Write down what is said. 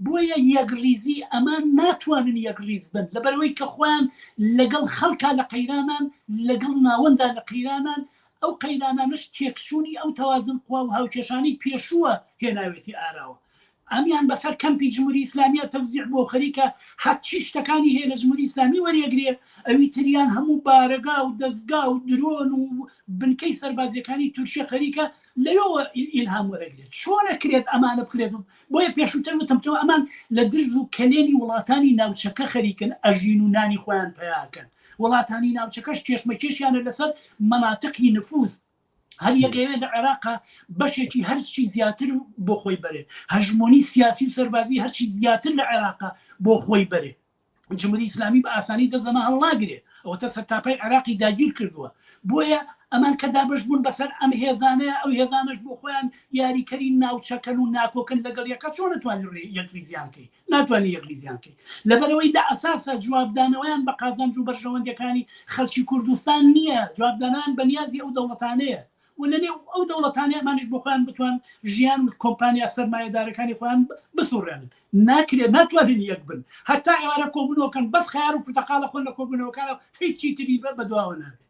بۆیە یەکریزی ئەمان ناتوانن یەکریز بن لەبەرەوەی کە خۆیان لەگەڵ خەڵکا لە قەیرانان لەگەڵ ناوەندا لە قەیرانان ئەو قەیرانانش تێکچوونی ئەو تەوازن قوا و هاوکێشانی پێشووە هێناوێتی ئاراوە ئەمیان بەسەر کەمپی جمهوری ئیسلامیە تەوزیع بۆ خەریکە هەرچی شتەکانی هەیە لە جمهوری ئیسلامی وەرێگرێ ئەوی تریان هەموو بارەگا و دەستگا و درۆن و بنکەی سەربازیەکانی تورکیە خەریکە لەوێەوە ئیلهام وەرەگرێت چۆنەکرێت ئەمانە بکرێت بۆیە پێشووتر وتمەوە ئەمان لە درز و کەلێنی وڵاتانی ناوچەکە خەریکن ئەژین و نانی خۆیان پیاکەن وڵاتانی ناوچەکەش کێشمەکێشیانە لەسەر مەناتقی نفوس هەر یەکەوێت لە عێراقا بەشێکی هەرچی زیاتر بۆ خۆی بەرێ هەژمۆنی سیاسی و سەربازی هەرچی زیاتر لە عێراقا بۆ خۆی بەرێ جمهوری ئیسلامی بە ئاسانی دەزەمە هەڵناگرێ ئەوەتە سەرتاپای عێراقی داگیر کردووە بۆیە ئەمان کە دابش بوون بەسەر ئەم هێزانەیە ئەو هێزانش بۆ خۆیان یاریکەری ناوچەکەن و ناکۆکن لەگەڵ یەکە چۆن نتوانین یەکریزیانکەی ناتوانانی یەکریزیانکەی لەبەرەوەی لە ئەساسە جوابدانەوەیان بە قازانج و بەرژەوەندەکانی خەڵکی کوردستان نییە جوابدانان بەنیازی ئەو دەوڵەتانەیە و لەنێو ئەو دەوڵەتانی ئەمانش بۆ خۆیان بتوان ژیان و کۆمپانیا سەرمایەدارەکانی خۆیان بسوڕێنن ناکرێت ناتوانین یەک بن هەتا ئێوارە کۆبوونەوەکەن بەس خەیار و پرتەقاڵە خۆن لە کۆبوونەوەکانە هیچی تری بەدواوە نابێت